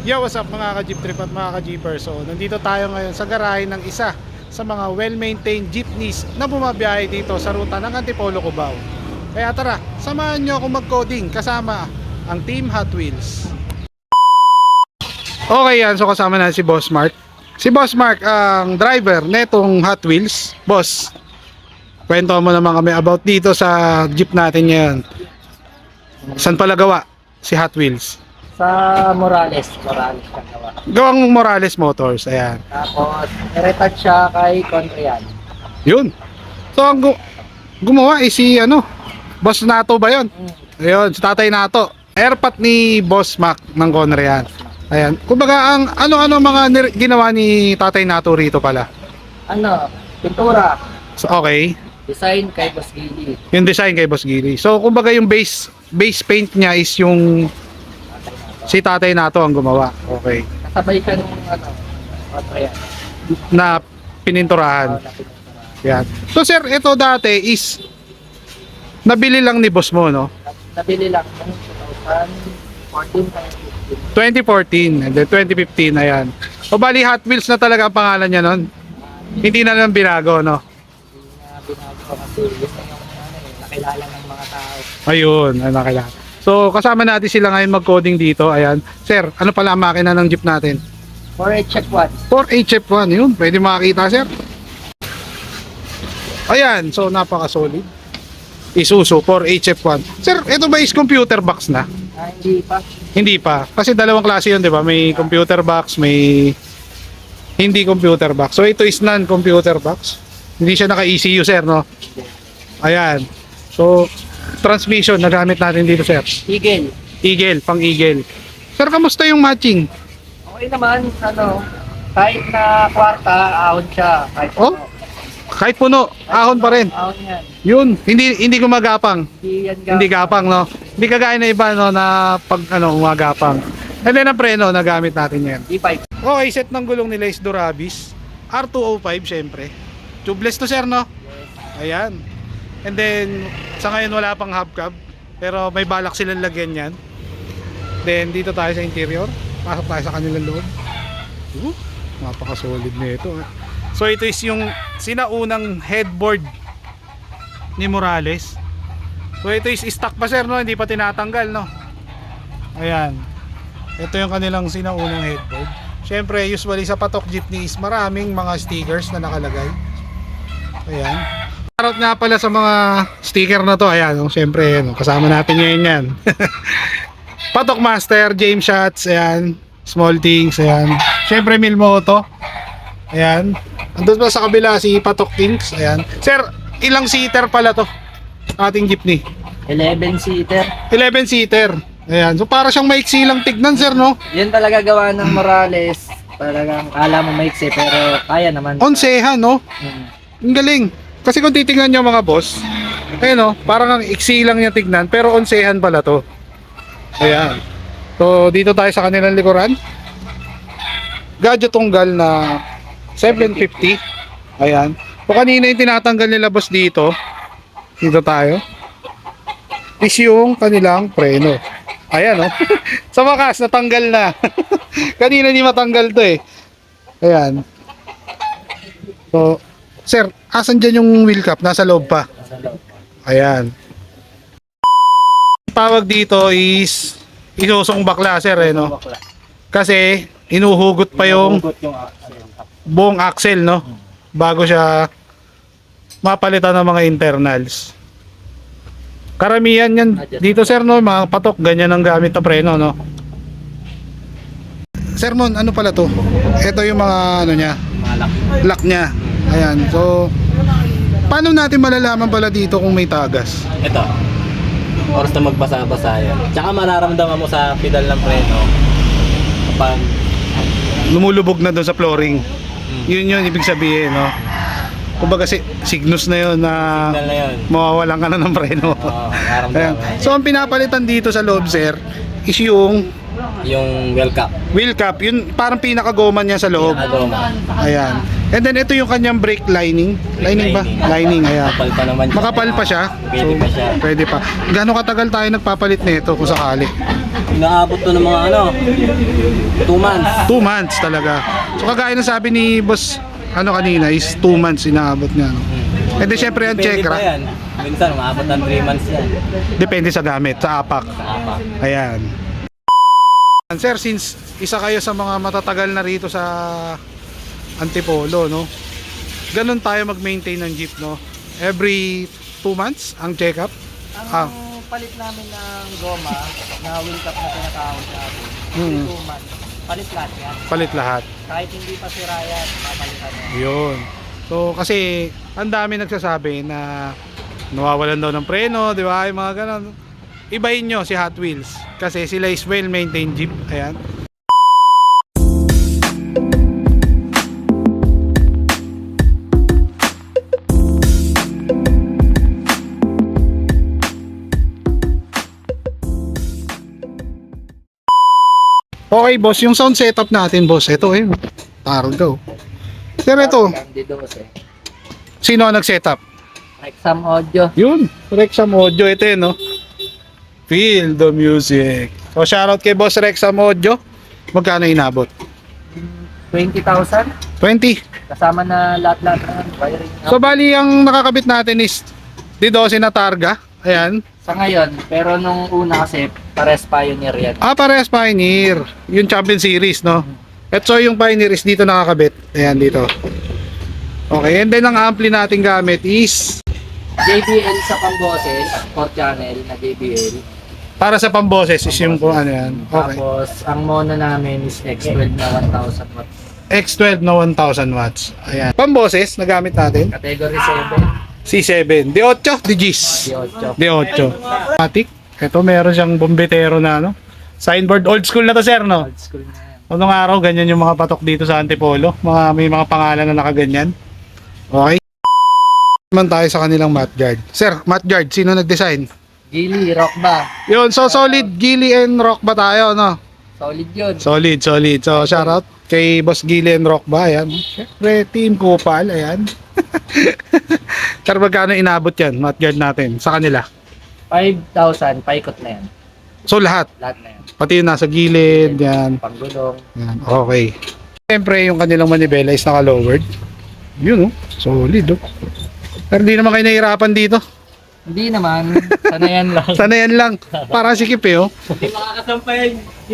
Yo, what's up mga ka-jeep trip at mga ka-jeeper. So, nandito tayo ngayon sa garahe ng isa sa mga well-maintained jeepneys na bumabiyahe dito sa ruta ng Antipolo, Cubao. Kaya tara, samahan nyo ako mag-coding kasama ang Team Hot Wheels. Okay yan, so kasama na si Boss Mark. Si Boss Mark ang driver netong Hot Wheels. Boss, kwento mo naman kami about dito sa jeep natin ngayon. Saan pala gawa si Hot Wheels? Sa Morales siya gawa. Gawang Morales Motors, ayan. Tapos, retouch siya kay Contrian. Yun. So, ang gumawa is si, Boss Nato ba yun? Ayun, si Tatay Nato. Airpat ni Boss Mac ng Conrian. Ayan. Kumbaga, ang ano-ano mga ginawa ni Tatay Nato rito pala? Pintura. So, okay. Design kay Boss Gili. Yung design kay Boss Gili. So, kumbaga yung base paint niya is yung si Tatay Nato ang gumawa. Okay. Kasabay siya nung Contrian. Na pininturahan. Yan. So, sir, ito dati is nabili lang ni boss mo, no? Nabili lang ng 2014 2014 and then 2015, ayan. O bali Hot Wheels na talaga ang pangalan niya nun. Hindi na lang binago, no? binago kasi yun na yung nakilala ng mga tao. Ayun, nakilala. So, kasama natin sila ngayon mag-coding dito. Ayan. Sir, ano pala ang makina ng jeep natin? 4HF1. 4HF1, yun. Pwede makakita, sir. Ayan, so napaka-solid. Isuzu 4HF1. Sir, ito ba is computer box na? Hindi pa. Hindi pa. Kasi dalawang klase yun, di ba? May computer box, may hindi computer box. So, ito is non-computer box. Hindi siya naka-ECU, sir, no? Ayan. So, transmission na gamit natin dito, sir. Eagle. Pang Eagle. Sir, kamusta yung matching? Okay naman, kahit na kwarta, ahon siya. Kahit puno, ahon pa rin. Ahon yan. Yun, hindi gumagapang. Hindi gapang, no? Hindi kagaya na iba, no, na pag umagapang. And then ang preno na gamit natin yan. D5. Okay, set ng gulong nila is Durabis. R205, syempre. Tubeless to, sir, no? Ayan. And then, sa ngayon wala pang hubcap. Pero may balak silang lagyan yan. Then, dito tayo sa interior. Pasok tayo sa kanilang loob. Napaka-solid na ito. So, ito is yung sinaunang headboard ni Morales. So, ito is stock pa, sir, no? Hindi pa tinatanggal, no? Ayan. Ito yung kanilang sinaunang headboard. Syempre, usually sa patok jeepney is maraming mga stickers na nakalagay. Ayan. Shoutout nga pala sa mga sticker na to. Ayan, syempre, kasama natin ngayon yan. Patok Master, James Shots, ayan. Small Things, ayan. Syempre, Milmoto. Ayan. Andun pa sa kabila si Patok Kings, ayan. Sir, ilang seater pala to? Ating jeepney. 11-seater. 11-seater. Ayan. So, para siyang maiksi lang tignan, sir, no? Yan talaga gawa ng Morales. Talagang kala mo maiksi pero kaya naman. Onsehan, no? Ang galing. Kasi kung titingnan nyo mga boss, ayun, no? Parang ang iksi lang niya tignan, pero onsehan pala to. Ayan. So, dito tayo sa kanilang likuran. Gadget tunggal na 750. Ayan. So, kanina yung tinatanggal nila boss dito. Dito tayo. Is yung kanilang preno. Ayan, no? Sa wakas, natanggal na. Kanina di matanggal to, eh. Ayan. So, sir, asan dyan yung wheel cap? Nasa loob pa. Ayan. Tawag dito is isusong bakla, sir, eh, no? Kasi inuhugot pa yung buong axle, no? Bago siya mapalitan ng mga internals. Karamihan yan dito, sir, no? Mga patok, ganyan ang gamit na preno, no? Sir Mon, ano pala to? Ito yung mga ano niya, lock niya. Ayan, so paano natin malalaman pala dito kung may tagas? Ito. Oras na magbasa-basa yan. Tsaka mararamdaman mo sa pedal ng preno kapag Lumulubog na doon sa flooring. Yun ibig sabihin, no? Kumbaga signus na yun na signal na yun. mawawalan ka na ng preno. Oo, Ayan. nararamdaman. So ang pinapalitan dito sa loob, sir, is yung Yung wheel cap. wheel cap. Yun parang pinakagoma niya sa loob. Pinakagoma. Ayan. And then ito yung kanyang brake lining. Lining ba? Lining, ayan. Makapal pa naman siya. Makapal pa siya. Pwede pa siya. Pwede pa. Gano'ng katagal tayo nagpapalit nito kung sakali? Inaabot to ng mga 2 months. 2 months talaga. So kagaya ng sabi ni boss kanina is 2 months inaabot niya. No? And then syempre ang check Pwede pa yan. Minsan, maabot ng 3 months yan. depende sa gamit, sa apak. Sa apa. Ayan. Sir, since isa kayo sa mga matatagal na rito sa Antipolo, no? Ganun tayo mag-maintain ng jeep, no? Every 2 months ang check-up. Ang palit namin ng goma na wheel cap na tinatawag natin. Hmm. 2 months. Palit lahat yan. Palit lahat. Kahit hindi pa sira yan, papalitan yan. Yun. So kasi ang dami nagsasabi na nawawalan daw ng preno, di ba? Yung mga ganun. Ibahin nyo si Hot Wheels kasi sila is well maintained jeep. Ayan. Okay boss, yung sound setup natin boss, ito Targa. Sir, ito, D12. sino ang nag-setup? Rexam Audio. Yun, Rexam Audio, ito no? Feel the music. So shoutout kay Boss Rexam Audio. Magkano inabot? 20,000. 20. Kasama na lahat-lahat ng wiring. So bali ang nakakabit natin is D12 na Targa. Ayan. Sa ngayon, pero nung una kasi, pares Pioneer yan. Parehas Pioneer. Yung Champion Series, no? At so yung Pioneer is dito nakakabit. Ayan, dito. Okay, and then ang ampli natin gamit is JBL sa pamboses, 4 channel na JBL. para sa pamboses is yung kung ano yan. Okay. Tapos, ang mono namin is X12 na 1,000 watts. X12 na 1,000 watts. Ayan. Pamboses na gamit natin. Category 7, C7. D8, Digis. D8. D8. Matic. Ito meron siyang bombetero na ano. Signboard. Old school na to, sir, no? Old school na yan. Unong araw, ganyan yung mga patok dito sa Antipolo. May mga pangalan na nakaganyan. Okay. Naman tayo sa kanilang mat guard. Sir, mat guard, sino nag-design? Gili, rock ba? Yun, so solid Gili and Rock ba tayo, no? Solid yun. Solid. So, shoutout kay Boss Gili and Rock ba, ayan. Siyempre, Team Kupal, ayan. Sir, magkano inabot yan, mat guard natin, sa kanila? 5,000, paikot na yan. So, lahat. Lahat na yan. Pati yung nasa gilid, yan. Panggulong. Yan, okay. Siyempre, yung kanilang manibela is naka-lowered. Yun, oh. Solid, oh. Pero hindi naman kayo nahihirapan dito. Hindi naman. Sanayan lang. Sanayan lang. Parang sikip, oh. Hindi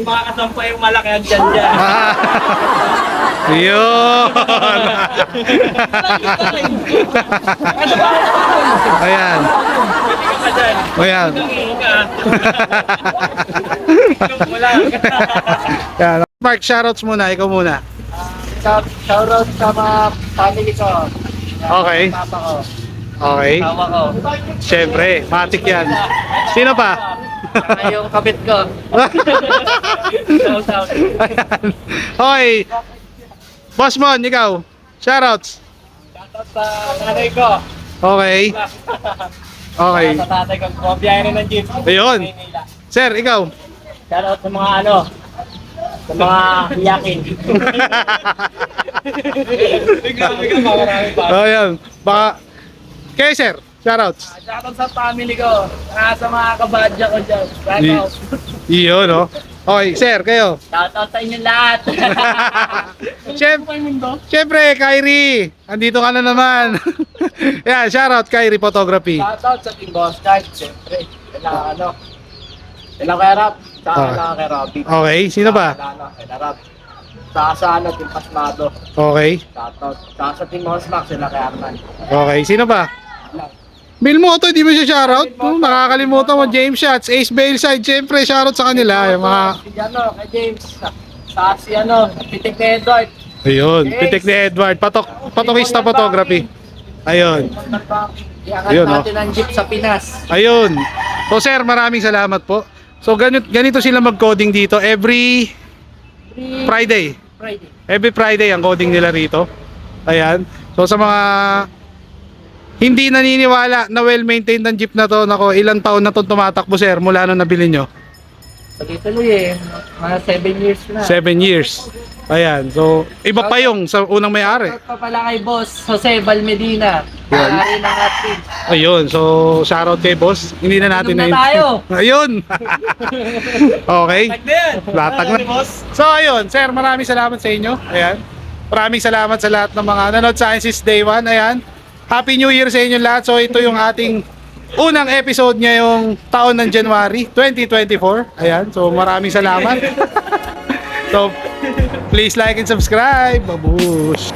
makakasampay yung malaki ang dyan. Ah. Yun. Ayan. Ayan. Ayan. Mark, shoutouts muna. Ikaw muna. Shoutout sa mga family ko. Okay. Papa ko. Okay. Tawa ko. Siyempre, matik yan. Sino pa? Saka yung kapit ko. Shoutout. Ayan. Okay. Boss Mon, ikaw. Shoutouts. Shoutout sa nanay ko. Okay. Okay. Sa tatay ko. Kumabiyahe rin ng jeep. Ayun. Sir, ikaw. Shoutout sa mga sa mga hiyakin. Oh, yan. Baka kayo, sir. Shoutouts. Shoutout sa family ko. Sa mga kabadya ko dyan. Shoutout. Iyon, no? Okay, sir, kayo. Shoutout sa inyo lahat. Siyempre, Kyrie. Andito ka na naman. Yan, shoutout, Kyrie Photography. Shoutout sa Team Boss Card. Siyempre. Kailangan kay Rap. Kailangan kay Robby. Okay, sino ba? Kailangan Rap. Sa Team Pasmado. Okay. Shoutout. Sa Team Hosmax. Sila kay Arman. Okay, sino ba? Milmoto, di ba siya shoutout? Nakakalimutan mo, James Shots, Ace Bailside, siyempre, shoutout sa kanila. Yung mga... Kay James. Si Pitik na Edward. Ayun, pitik ni Edward. Patokista photography. Ayun. Iangat Ayun, natin ang jeep sa Pinas. Ayun. So sir, maraming salamat po. So ganito sila mag-coding dito every Friday. Friday. Every Friday ang coding nila rito. Ayan. So sa mga hindi naniniwala na well-maintained ang jeep na to, nako, ilang taon na to tumatakbo sir mula nung nabili nyo? Tuloy-tuloy eh. Mga 7 years na. 7 years. Ayan. So iba pa yung sa unang may-ari. Shoutout pa pala kay Boss Jose Valmedina. May-ari ng Atkins. Ayun. So shoutout kay boss. Hindi na natin Inom na tayo. Ayun. Okay. Latag na. So ayun, sir, maraming salamat sa inyo. Ayan. Maraming salamat sa lahat ng mga nanood sa Sciences Day 1. Ayan. Happy New Year sa inyo lahat. So ito yung ating unang episode ngayong taon ng January 2024. Ayan. So maraming salamat. So please like and subscribe. Babush.